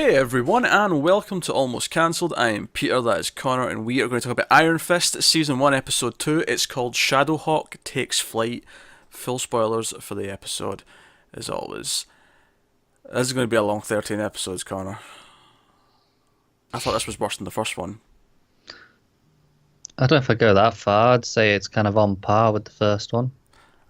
Hey everyone, and welcome to Almost Cancelled. I am Peter, that is Connor, and we are going to talk about Iron Fist Season 1, Episode 2. It's called Shadowhawk Takes Flight. Full spoilers for the episode, as always. This is going to be a long 13 episodes, Connor. I thought this was worse than the first one. I don't know if I go that far. I'd say it's kind of on par with the first one.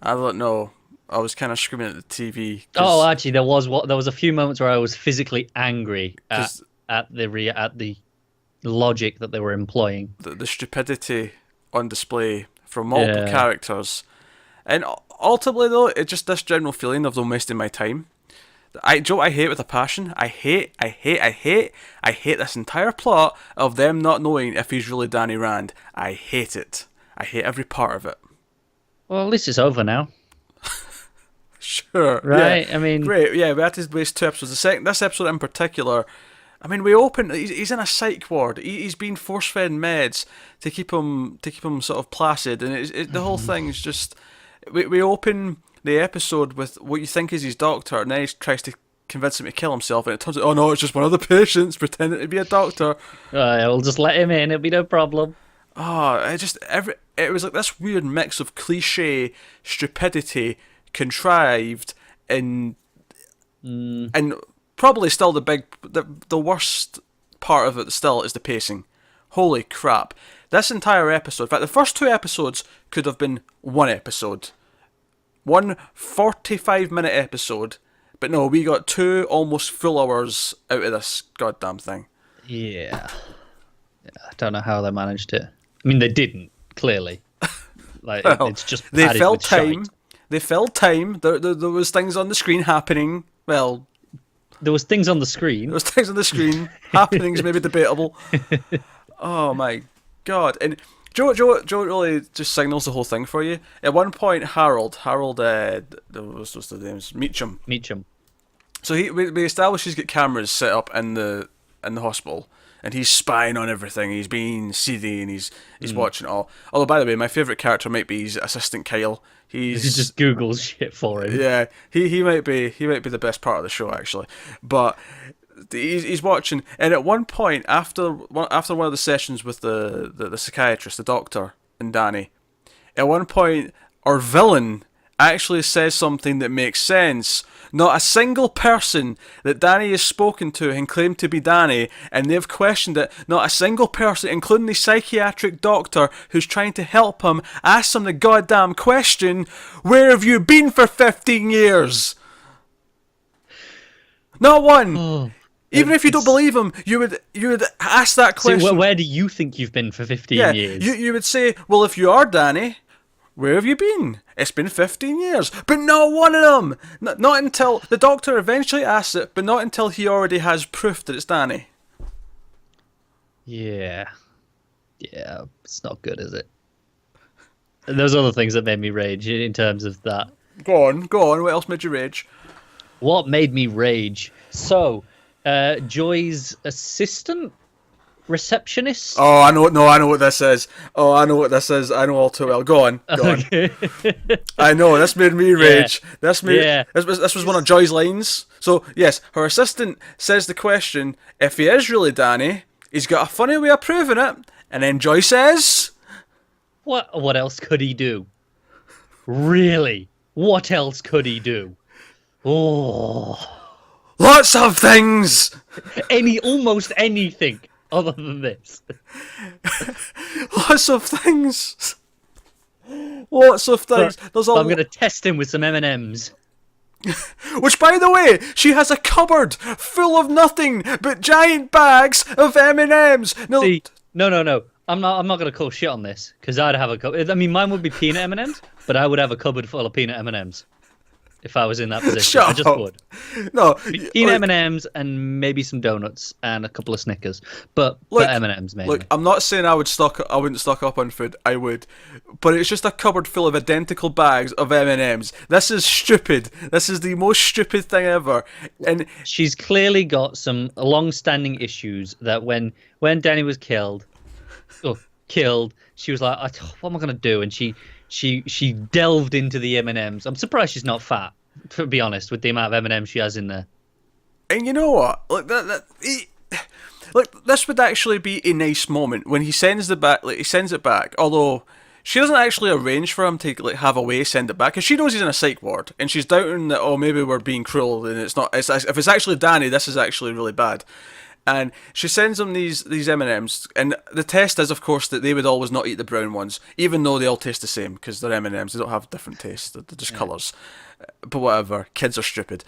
I don't know. I was kind of screaming at the TV. Oh, actually, there was a few moments where I was physically angry at the logic that they were employing. The stupidity on display from multiple characters, and ultimately though, it's just this general feeling of them wasting my time. Joe, I hate with a passion. I hate this entire plot of them not knowing if he's really Danny Rand. I hate it. I hate every part of it. Well, at least it's over now. Sure. Right? Yeah. I mean... Great, yeah, we had to waste 2 episodes. This episode in particular, I mean, we open... He's in a psych ward. He's being force-fed meds to keep him sort of placid, and the whole thing is just... We open the episode with what you think is his doctor, and then he tries to convince him to kill himself, and it turns out, oh no, it's just one of the patients pretending to be a doctor. We'll just let him in, it'll be no problem. It was like this weird mix of cliche, stupidity, contrived, and probably still the worst part of it still is the pacing. Holy crap. This entire episode, in fact the first 2 episodes could have been one episode. One 45-minute episode, but no, we got 2 almost full hours out of this goddamn thing. Yeah. I don't know how they managed it. I mean, they didn't, clearly. Like, well, it's just they filled time. Shite. They filled time. There was things on the screen happening. Well, there was things on the screen. There was things on the screen. Happenings maybe debatable. Oh my god! And Joe really just signals the whole thing for you. At one point, Harold, what's the names? Meacham. So we establish he's got cameras set up in the hospital, and he's spying on everything. He's being seedy, and he's watching it all. Although, by the way, my favourite character might be his assistant Kyle. He just Googles shit for him. Yeah, he might be the best part of the show actually. But he's watching, and at one point after one of the sessions with the psychiatrist, the doctor, and Danny, at one point our villain actually says something that makes sense. Not a single person that Danny has spoken to and claimed to be Danny, and they've questioned it, not a single person, including the psychiatric doctor who's trying to help him, asks him the goddamn question, where have you been for 15 years? Not one! Oh, even if you don't believe him, you would ask that question. So where do you think you've been for 15 years? You would say, well, if you are Danny, where have you been? It's been 15 years. But not one of them! Not until... The doctor eventually asks it, but not until he already has proof that it's Danny. Yeah. Yeah, it's not good, is it? And there's other things that made me rage in terms of that. Go on. What else made you rage? What made me rage? So, Joy's assistant? Receptionist? Oh, I know what this is. I know all too well. Go on. Okay. I know, this made me rage. Yeah. This was one of Joy's lines. So, yes, her assistant says the question, if he is really Danny, he's got a funny way of proving it. And then Joy says... What else could he do? Really? What else could he do? Oh... Lots of things! Almost anything. Other than this. Lots of things. Lots of things. I'm going to test him with some M&Ms. Which, by the way, she has a cupboard full of nothing but giant bags of M&Ms. No. See, no. I'm not going to call shit on this, because I'd have a cupboard. I mean, mine would be peanut M&Ms, but I would have a cupboard full of peanut M&Ms. If I was in that position, I just would. No, peanut M&Ms and maybe some donuts and a couple of Snickers, but M&Ms mainly. Look, I'm not saying I wouldn't stock up on food. I would, but it's just a cupboard full of identical bags of M&Ms. This is stupid. This is the most stupid thing ever. And she's clearly got some long-standing issues that when Danny was killed, she was like, "What am I gonna do?" And she delved into the M&Ms. I'm surprised she's not fat, to be honest, with the amount of M&Ms she has in there. And you know what? Like this would actually be a nice moment when he sends the back. Like he sends it back, although she doesn't actually arrange for him to like have a way send it back, because she knows he's in a psych ward, and she's doubting that maybe we're being cruel, and it's not. If it's actually Danny, this is actually really bad. And she sends him these M&Ms, and the test is, of course, that they would always not eat the brown ones, even though they all taste the same, because they're M&Ms. They don't have different tastes. They're just colours. But whatever. Kids are stupid.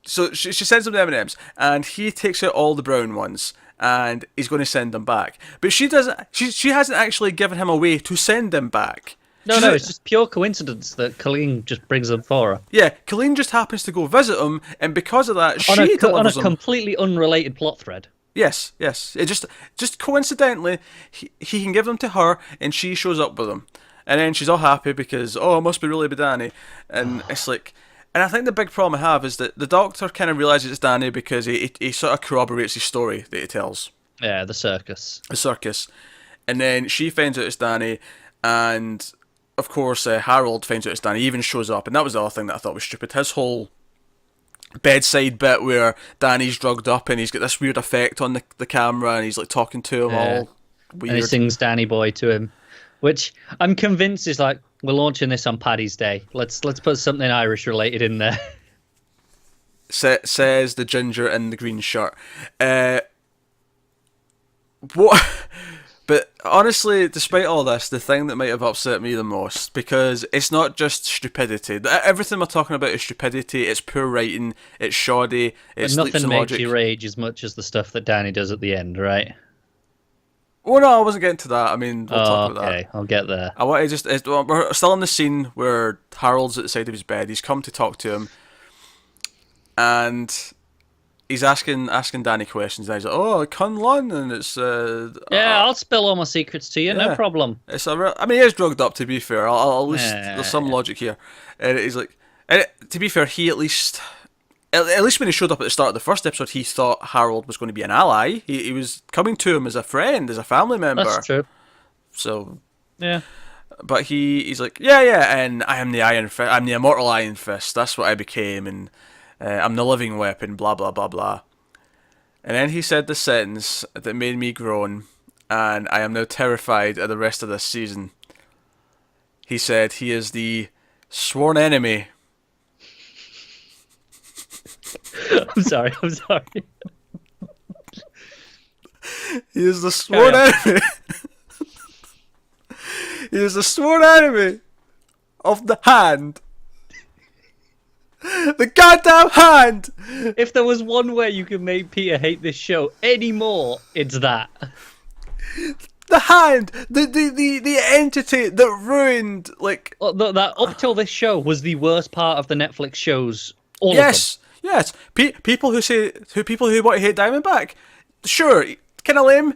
So she sends him the M&Ms, and he takes out all the brown ones, and he's going to send them back. But she doesn't. She hasn't actually given him a way to send them back. No, it's just pure coincidence that Colleen just brings them for her. Yeah, Colleen just happens to go visit him, and because of that, she delivers on a them. Completely unrelated plot thread. Yes. It just coincidentally, he can give them to her, and she shows up with them, and then she's all happy because it must be really Danny, and it's like, and I think the big problem I have is that the Doctor kind of realizes it's Danny because he sort of corroborates his story that he tells. Yeah, the circus, and then she finds out it's Danny, and of course, Harold finds out it's Danny. He even shows up, and that was the other thing that I thought was stupid. His whole bedside bit where Danny's drugged up and he's got this weird effect on the camera, and he's like talking to him all weird. And he sings Danny Boy to him, which I'm convinced is like, we're launching this on Paddy's Day. Let's put something Irish related in there. Says the ginger in the green shirt. What? But honestly, despite all this, the thing that might have upset me the most, because it's not just stupidity. Everything we're talking about is stupidity. It's poor writing. It's shoddy. It's but nothing makes logic. you rage as much as the stuff that Danny does at the end, right? Well, no, I wasn't getting to that. I mean, we'll talk about that. Okay, I'll get there. I want to we're still in the scene where Harold's at the side of his bed. He's come to talk to him, and he's asking Danny questions. And he's like, Kunlun, and it's I'll spill all my secrets to you, no problem. It's I mean, he is drugged up, to be fair. I'll at least there's some logic here. And he's like, to be fair, he at least when he showed up at the start of the first episode, he thought Harold was going to be an ally. He was coming to him as a friend, as a family member. That's true. So yeah. But he's like, yeah, and I am the Iron Fist. I'm the immortal Iron Fist. That's what I became, and I'm the living weapon. Blah blah blah blah. And then he said the sentence that made me groan, and I am now terrified of the rest of this season. He said he is the sworn enemy. I'm sorry. He is the sworn enemy. He is the sworn enemy of the Hand. The goddamn Hand! If there was one way you could make Peter hate this show anymore, it's that. The Hand! The entity that ruined, like... That up till this show was the worst part of the Netflix shows. All of them. Yes. People who want to hate Diamondback, sure, kind of lame.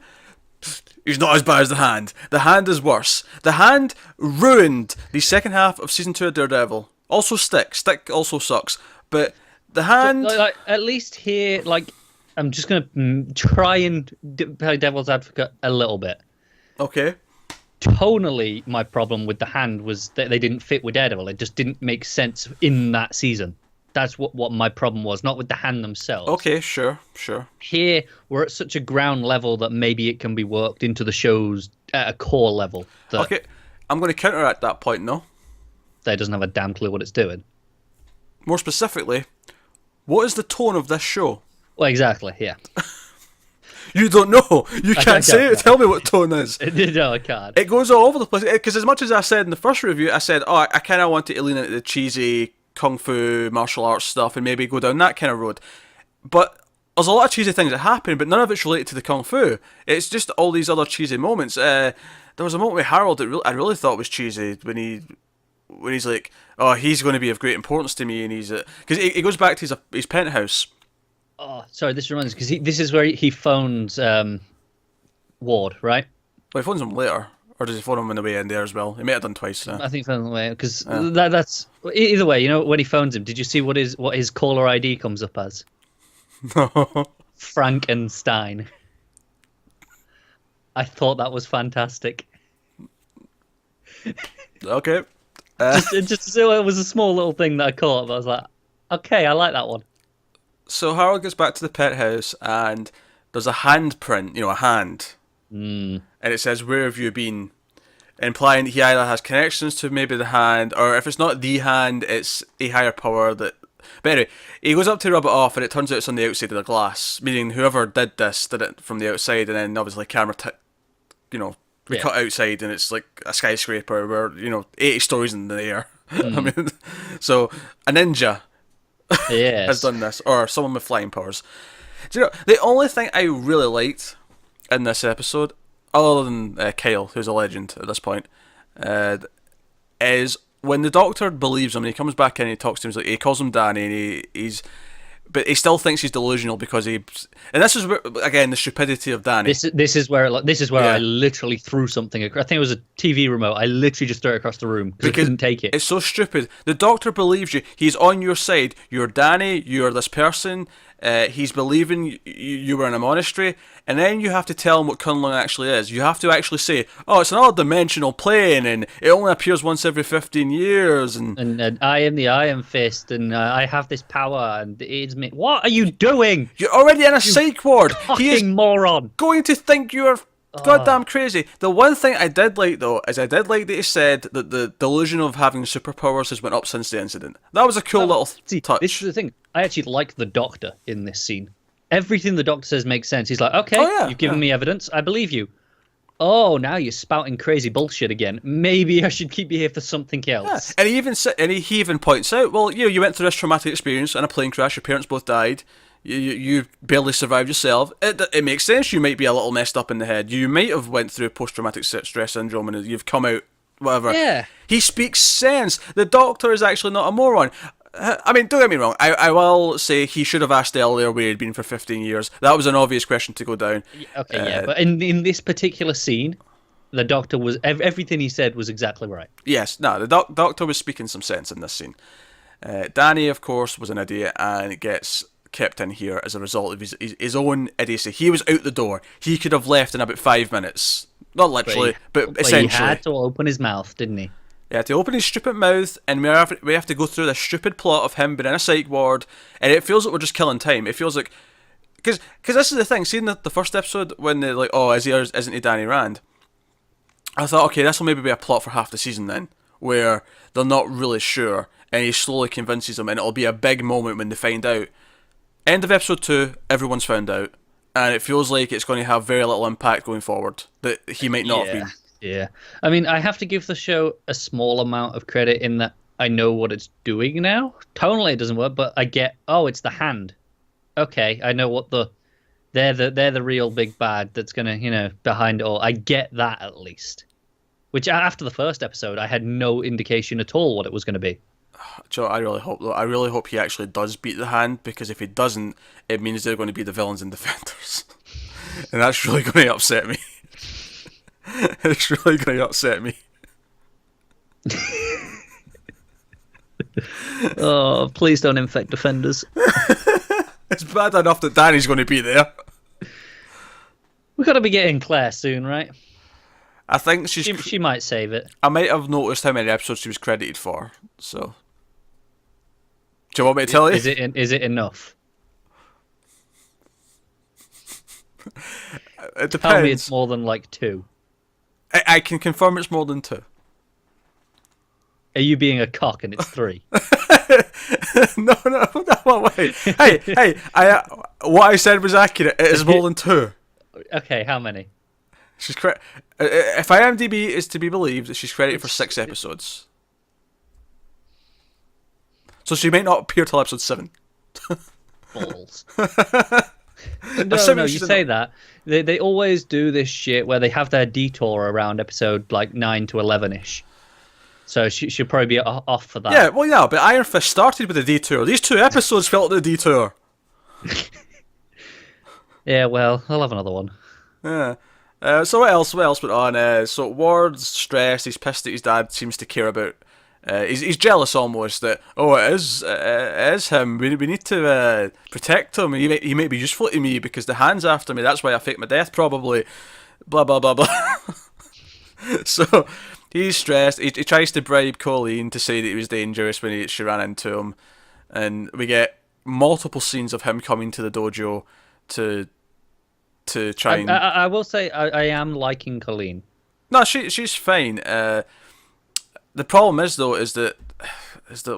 He's not as bad as the Hand. The Hand is worse. The Hand ruined the second half of season 2 of Daredevil. Also Stick. Stick also sucks. But the Hand... Like, at least here, like, I'm just going to try and play devil's advocate a little bit. Okay. Tonally, my problem with the Hand was that they didn't fit with Daredevil. It just didn't make sense in that season. That's what my problem was, not with the Hand themselves. Okay, sure. Here, we're at such a ground level that maybe it can be worked into the shows at a core level. Okay, I'm going to counteract that point, no? That doesn't have a damn clue what it's doing. More specifically, what is the tone of this show? Well, exactly, yeah. You don't know. You can't say it. Tell me what tone is. No, I can't. It goes all over the place. Because as much as I said in the first review, I said, I kind of want to lean into the cheesy kung fu martial arts stuff and maybe go down that kind of road. But there's a lot of cheesy things that happen, but none of it's related to the kung fu. It's just all these other cheesy moments. There was a moment with Harold that I really thought was cheesy when he's like, he's going to be of great importance to me, and he's because it goes back to his penthouse. Oh, sorry, this reminds me, because this is where he phones Ward, right? Well, he phones him later. Or does he phone him on the way in there as well? He may have done twice. I think phone on the way, because that's... Either way, when he phones him, did you see what his caller ID comes up as? No. Frankenstein. I thought that was fantastic. Okay. It was a small little thing that I caught, but I was like, okay, I like that one. So Harold gets back to the pet house, and there's a handprint, a hand, Mm. and it says, "Where have you been?" Implying he either has connections to maybe the hand, or if it's not the hand, it's a higher power that. But anyway, he goes up to rub it off, and it turns out it's on the outside of the glass, meaning whoever did this did it from the outside, and then obviously camera, we cut outside, and it's like a skyscraper where 80 stories in the air. I mean, so a ninja Yes. has done this, or someone with flying powers. Do you know the only thing I really liked in this episode, other than Kyle, who's a legend at this point, is when the Doctor believes him and he comes back in and he talks to him, he calls him Danny, and but he still thinks he's delusional because and this is where, again, the stupidity of Danny. This is where Yeah. I literally threw something. I think it was a TV remote. I literally just threw it across the room because I couldn't take it. It's so stupid. The Doctor believes you. He's on your side. You're Danny. You're this person. He's believing you were in a monastery, and then you have to tell him what Kunlun actually is. You have to actually say, "Oh, it's another dimensional plane, and it only appears once every 15 years." And I am the Iron Fist, and I have this power, and it's me. What are you doing? You're already in a psych ward. He is Fucking moron! going to think you're goddamn crazy. The one thing I did like, though, is I did like that he said that the delusion of having superpowers has went up since the incident. That was a cool little See, touch. this is the thing. I actually like the Doctor in this scene. Everything the Doctor says makes sense. He's like, okay, Oh, yeah, you've given yeah. me evidence. I believe you. Oh, now you're spouting crazy bullshit again. Maybe I should keep you here for something else. And he even points out, well, you went through this traumatic experience in a plane crash. Your parents both died. You barely survived yourself. It makes sense. You might be a little messed up in the head. You might have went through post-traumatic stress syndrome and you've come out whatever. Yeah. He speaks sense. The Doctor is actually not a moron. I mean, don't get me wrong. I will say he should have asked earlier where he'd been for 15 years. That was an obvious question to go down. Okay, yeah, but in this particular scene, the Doctor was everything he said was exactly right. Yes, no, the Doctor was speaking some sense in this scene. Danny, of course, was an idiot and gets kept in here as a result of his own idiocy. He was out the door. He could have left in about 5 minutes. Not literally, but essentially. He had to open his mouth, didn't he? Yeah, to open his stupid mouth, and we have to go through this stupid plot of him being in a psych ward, and it feels like we're just killing time. It feels like... Because this is the thing, seeing the first episode, when they're like, oh, is he or isn't he Danny Rand? I thought, okay, this will maybe be a plot for half the season then, where they're not really sure, and he slowly convinces them, and it'll be a big moment when they find out. End of episode 2, everyone's found out, and it feels like it's going to have very little impact going forward, that he might not have been. Yeah. I mean, I have to give the show a small amount of credit in that I know what it's doing now. Tonally, it doesn't work, but I get, oh, it's the hand. Okay, I know what they're the real big bad that's gonna, behind it all. I get that at least. Which after the first episode, I had no indication at all what it was going to be. Joe, I really hope he actually does beat the hand, because if he doesn't, it means they're going to be the villains and defenders, and that's really going to upset me. It's really going to upset me. Oh, please don't infect defenders. It's bad enough that Danny's going to be there. We've got to be getting Claire soon, right? I think She might save it. I might have noticed how many episodes she was credited for. So, do you want me to tell you? Is it enough? It depends. Tell me it's more than like 2. I can confirm it's more than 2. Are you being a cock and it's 3? No, wait. Hey, what I said was accurate. It is more than 2. Okay, how many? She's if IMDb is to be believed, she's credited for 6 episodes. So she might not appear till episode 7. Balls. No, you say that. They always do this shit where they have their detour around episode like 9 to 11-ish. So she'll probably be off for that. Yeah, well, yeah, but Iron Fist started with a detour. These 2 episodes felt like a detour. Yeah, well, I'll have another one. Yeah. So what else went on? So Ward's stressed. He's pissed that his dad seems to care about. He's jealous almost that it is him. We need to protect him. He might be useful to me because the hand's after me. That's why I faked my death probably. Blah blah blah blah. So he's stressed. He tries to bribe Colleen to say that he was dangerous when she ran into him, and we get multiple scenes of him coming to the dojo to try and. I will say I am liking Colleen. No, she's fine. The problem is though is that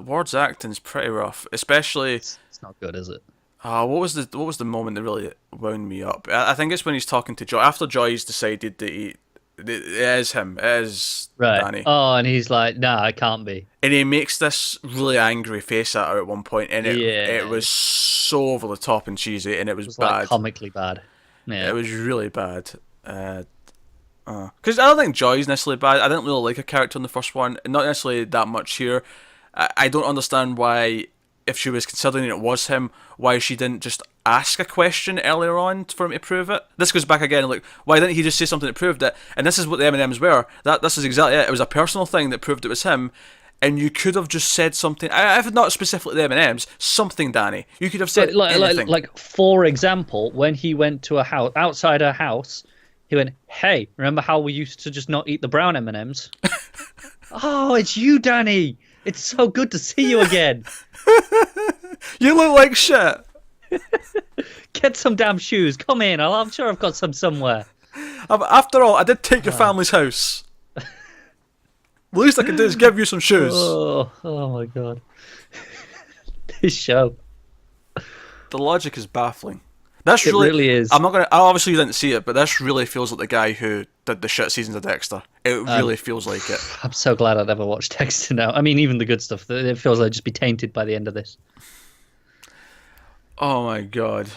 Ward's acting's pretty rough, especially. It's not good, is it? What was the moment that really wound me up? I think it's when he's talking to Joy after Joy's decided that it is him, it is Right. Danny, Oh, and he's like, "Nah, I can't be." and he makes this really angry face at her at one point, and it was so over the top and cheesy, and it was It was bad. like comically bad. Yeah. It was really bad. Because I don't think Joy's necessarily bad. I didn't really like her character in the first one, not necessarily that much here. I don't understand why, if she was considering it was him, why she didn't just ask a question earlier on for him to prove it. This goes back again, like, why didn't he just say something that proved it? And this is what the M&Ms were. This is exactly it. It was a personal thing that proved it was him. And you could have just said something. If not specifically the M&Ms, something, Danny. You could have said anything. Like, for example, when he went to a house outside her house, he went, "Hey, remember how we used to just not eat the brown M&Ms?" Oh, it's you, Danny. It's so good to see you again. You look like shit. Get some damn shoes. Come in. I'm sure I've got some somewhere. After all, I did take your family's house. The least I can do is give you some shoes. Oh my god. This show. The logic is baffling. This It really is. I'm not gonna. Obviously, you didn't see it, but this really feels like the guy who did the shit seasons of Dexter. It really feels like it. I'm so glad I never watched Dexter now. I mean, even the good stuff. It feels like it'd just be tainted by the end of this. Oh my god.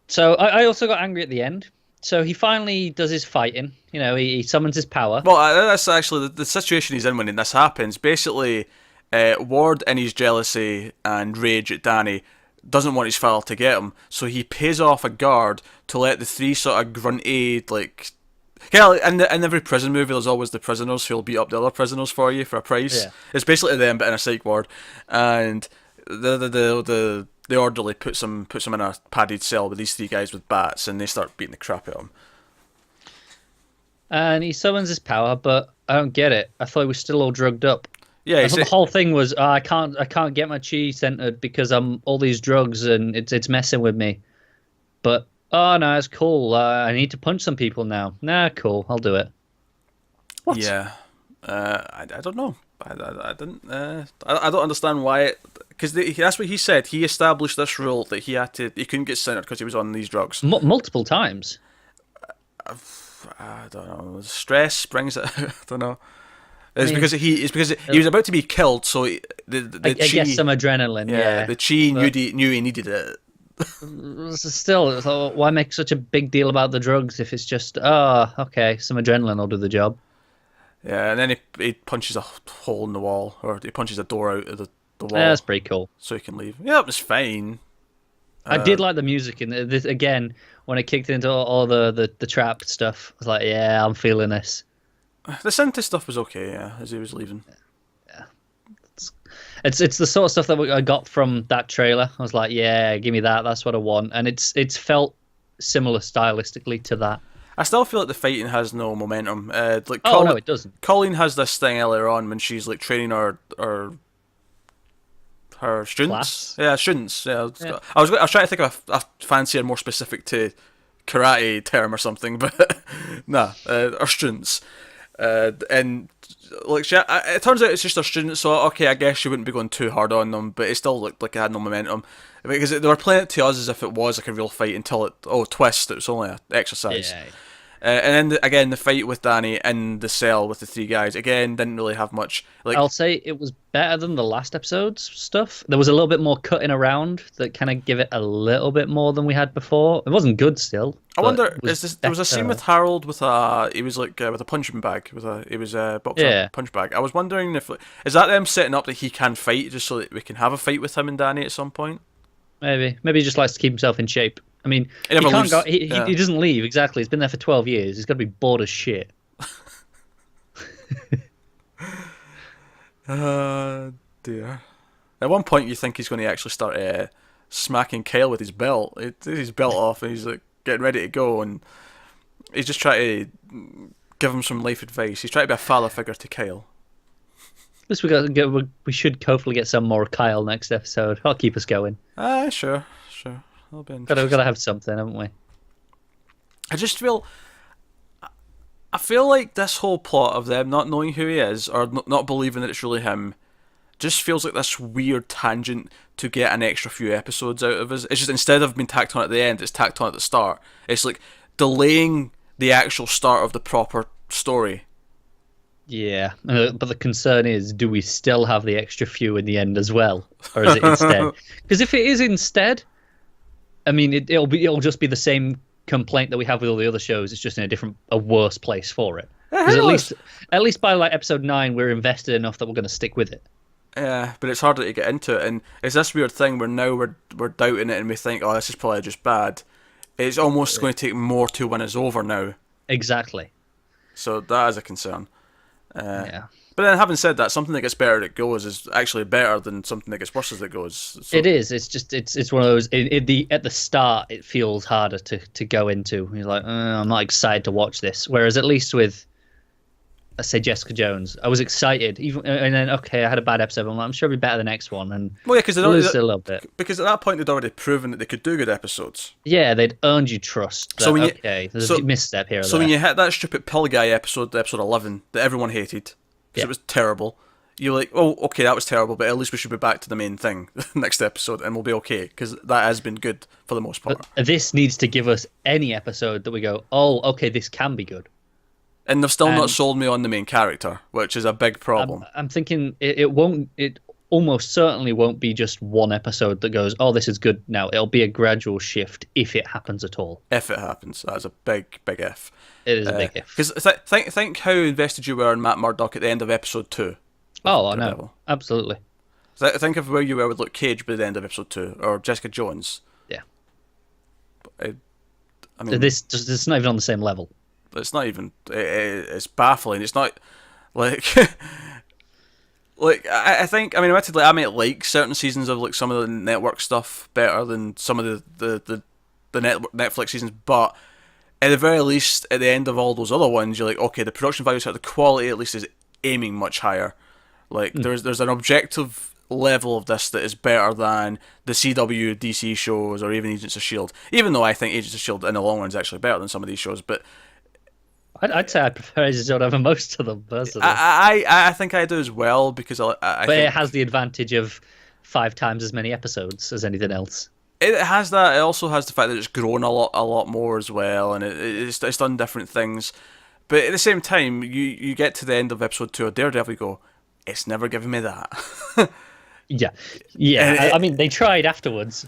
So I also got angry at the end. So he finally does his fighting. You know, he summons his power. Well, that's actually the situation he's in when this happens. Basically, Ward, in his jealousy and rage at Danny, doesn't want his father to get him, so he pays off a guard to let the three sort of grunty, like... in every prison movie, there's always the prisoners who'll beat up the other prisoners for you for a price. Yeah. It's basically them, but in a psych ward. And the orderly puts him in a padded cell with these three guys with bats, and they start beating the crap out of him. And he summons his power, but I don't get it. I thought he was still all drugged up. Yeah, I thought the whole thing was I can't get my chi centered because I'm all these drugs and it's messing with me. But oh no, it's cool. I need to punch some people now. Nah, cool. I'll do it. What? Yeah, I don't know. I didn't. I don't understand why. Because that's what he said. He established this rule that he couldn't get centered because he was on these drugs. Multiple times. I don't know. Stress brings it. I don't know. It's because he was about to be killed, so the I chi, guess some adrenaline. Yeah, the chi knew he needed it. Still, so why make such a big deal about the drugs if it's just okay, some adrenaline will do the job. Yeah, and then he punches a hole in the wall, or he punches a door out of the wall. Yeah, that's pretty cool. So he can leave. Yeah, it was fine. I did like the music in this again when it kicked into all the trap stuff. I was like, yeah, I'm feeling this. The synth stuff was okay, yeah, as he was leaving. Yeah, it's the sort of stuff that I got from that trailer. I was like, yeah, give me that. That's what I want, and it's felt similar stylistically to that. I still feel like the fighting has no momentum. Like no, it doesn't. Colleen has this thing earlier on when she's like training her students. Class? Yeah, students. Yeah, Yeah. I was trying to think of a fancier, more specific to karate term or something, but nah, our students. And like it turns out it's just our students, so okay, I guess you wouldn't be going too hard on them, but it still looked like it had no momentum because they were playing it to us as if it was like a real fight until twist, it was only an exercise. Yeah. And then again, the fight with Danny in the cell with the three guys again didn't really have much. Like, I'll say it was better than the last episode's stuff. There was a little bit more cutting around that kind of give it a little bit more than we had before. It wasn't good still. I wonder, there was a scene better. with Harold with he was like with a punching bag, he was boxing Yeah. punch bag. I was wondering if is that them setting up that he can fight just so that we can have a fight with him and Danny at some point. Maybe he just likes to keep himself in shape. I mean, He never can't leaves- go. yeah. He doesn't leave exactly. He's been there for 12 years. He's got to be bored as shit. Dear. At one point, you think he's going to actually start smacking Kyle with his belt. He takes his belt off and he's like getting ready to go, and he's just trying to give him some life advice. He's trying to be a father figure to Kyle. At least we should hopefully get some more Kyle next episode. I'll keep us going. Sure. That'll be interesting. Gotta have something, haven't we? I just feel. I feel like this whole plot of them not knowing who he is or not believing that it's really him just feels like this weird tangent to get an extra few episodes out of us. It's just instead of being tacked on at the end, it's tacked on at the start. It's like delaying the actual start of the proper story. Yeah, but the concern is, do we still have the extra few in the end as well, or is it instead? Because if it is instead, I mean, it'll just be the same complaint that we have with all the other shows. It's just in a worse place for it. Because at least by like episode 9, we're invested enough that we're going to stick with it. Yeah, but it's harder to get into it, and it's this weird thing where now we're doubting it and we think, oh, this is probably just bad. It's almost going to take more to win us over now. Exactly. So that is a concern. Yeah. But then, having said that, something that gets better as it goes is actually better than something that gets worse as it goes. So. It is. It's just it's one of those. At the start, it feels harder to go into. You're like, I'm not excited to watch this. Whereas at least with, let's say, Jessica Jones, I was excited. And then I had a bad episode. I'm sure it'll be better the next one. And well, yeah, because a little bit. Because at that point they'd already proven that they could do good episodes. Yeah, they'd earned you trust. That, so there's a misstep here. So when you hit that stupid pill guy episode 11 that everyone hated. Because it was terrible. You're like, oh, okay, that was terrible, but at least we should be back to the main thing next episode, and we'll be okay, because that has been good for the most part. But this needs to give us any episode that we go, oh, okay, this can be good. And they've still not sold me on the main character, which is a big problem. I'm thinking it almost certainly won't be just one episode that goes, oh, this is good now. It'll be a gradual shift if it happens at all. If it happens. That's a big, big if. It is a big if. Because think how invested you were in Matt Murdock at the end of episode 2. Oh, I know. Absolutely. Think of where you were with Luke Cage by the end of episode 2, or Jessica Jones. Yeah. I mean, this not even on the same level. It's not even. It's baffling. It's not like. Like, I think, I mean, admittedly, I might like certain seasons of like some of the network stuff better than some of the Netflix seasons, but at the very least, at the end of all those other ones, you're like, okay, the production value, the quality at least is aiming much higher. Like, there's an objective level of this that is better than the CW, DC shows, or even Agents of S.H.I.E.L.D. Even though I think Agents of S.H.I.E.L.D. in the long run is actually better than some of these shows, but I'd say I prefer Agents of S.H.I.E.L.D. over most of them, personally. I think I do as well, because I but think it has the advantage of 5 times as many episodes as anything else. It has that. It also has the fact that it's grown a lot more as well, and it's done different things. But at the same time, you get to the end of episode 2 of Daredevil, you go, it's never given me that. Yeah. I mean, they tried afterwards,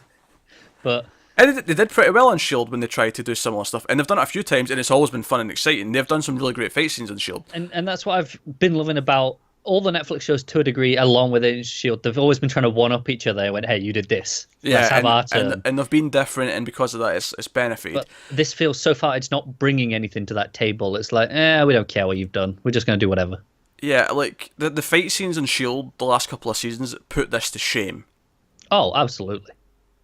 but. And they did pretty well on S.H.I.E.L.D. when they tried to do similar stuff. And they've done it a few times, and it's always been fun and exciting. They've done some really great fight scenes on S.H.I.E.L.D. And that's what I've been loving about all the Netflix shows to a degree, along with S.H.I.E.L.D. They've always been trying to one-up each other. They went, hey, you did this. Let's have our turn. And they've been different, and because of that, it's benefited. But this feels so far, it's not bringing anything to that table. It's like, we don't care what you've done. We're just going to do whatever. Yeah, like, the fight scenes on S.H.I.E.L.D. the last couple of seasons put this to shame. Oh, absolutely.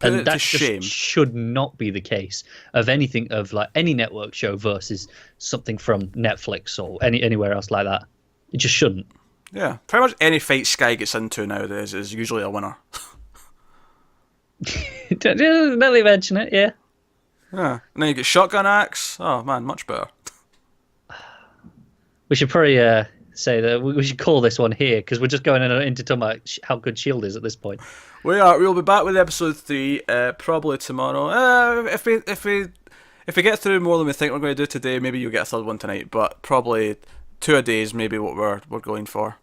And that just should not be the case of anything of like any network show versus something from Netflix or anywhere else like that. It just shouldn't. Yeah, pretty much any fight Sky gets into nowadays is usually a winner. Don't really mention it, yeah. Yeah, and then you get Shotgun Axe. Oh man, much better. We should probably say that we should call this one here, because we're just going into talking about how good S.H.I.E.L.D. is at this point. We are. We'll be back with episode 3 probably tomorrow. If we get through more than we think we're going to do today, maybe you'll get a third one tonight. But probably 2 a day is maybe what we're going for.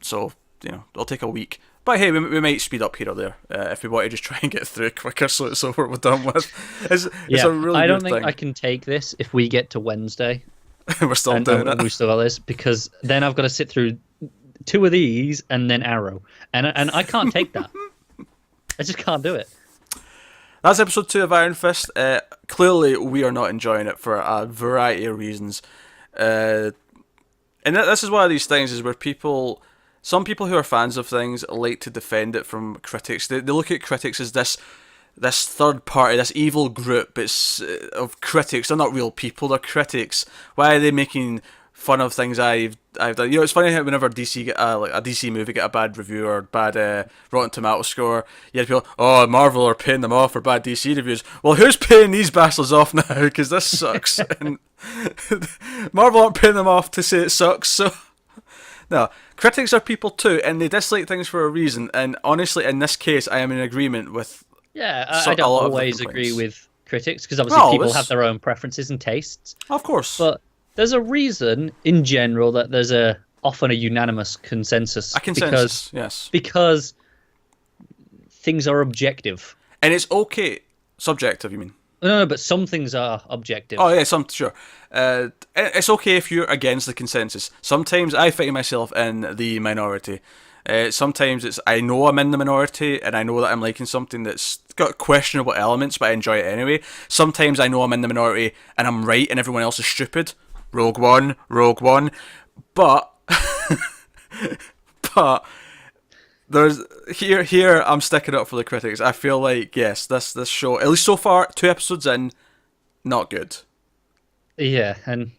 So it'll take a week. But hey, we might speed up here or there if we want to just try and get through it quicker, so it's over. We're done with. It's a really. I don't good think thing. I can take this if we get to Wednesday. We're still doing it. We still got this, because then I've got to sit through 2 of these and then Arrow, and I can't take that. I just can't do it. That's episode 2 of Iron Fist. Clearly, we are not enjoying it for a variety of reasons, and this is one of these things is where some people who are fans of things like to defend it from critics. They look at critics as this third party, this evil group. It's of critics. They're not real people. They're critics. Why are they making fun of things I've done. You know, it's funny how whenever DC get like a DC movie get a bad review or bad Rotten Tomato score, you had people, oh, Marvel are paying them off for bad DC reviews. Well, who's paying these bastards off now? Because this sucks. And Marvel aren't paying them off to say it sucks. So no, critics are people too, and they dislike things for a reason. And honestly, in this case, I am in agreement with. Yeah, I don't always agree with critics because obviously people have their own preferences and tastes. Of course, but there's a reason in general that there's often a unanimous consensus. A consensus, yes. Because things are objective. And it's okay. Subjective, you mean? No, but some things are objective. Oh yeah, sure. It's okay if you're against the consensus. Sometimes I find myself in the minority. Sometimes I know I'm in the minority and I know that I'm liking something that's got questionable elements, but I enjoy it anyway. Sometimes I know I'm in the minority and I'm right and everyone else is stupid. Rogue One. But but there's here I'm sticking up for the critics. I feel like yes, this show, at least so far, 2 episodes in, not good. Yeah, and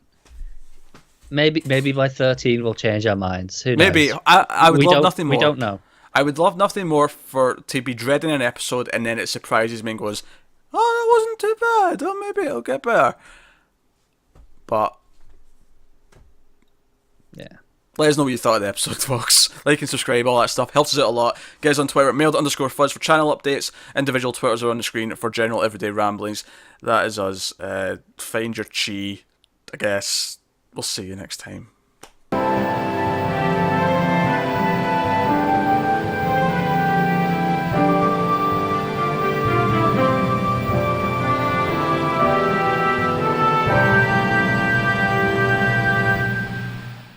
maybe by 13 we'll change our minds. Who knows? Maybe I would love nothing more. We don't know. I would love nothing more to be dreading an episode and then it surprises me and goes, oh, that wasn't too bad. Oh, maybe it'll get better. But yeah. Let us know what you thought of the episode, folks. Like and subscribe, all that stuff. Helps us out a lot. Get us on Twitter at mailed_fuzz for channel updates. Individual Twitters are on the screen for general everyday ramblings. That is us. Find your chi, I guess. We'll see you next time.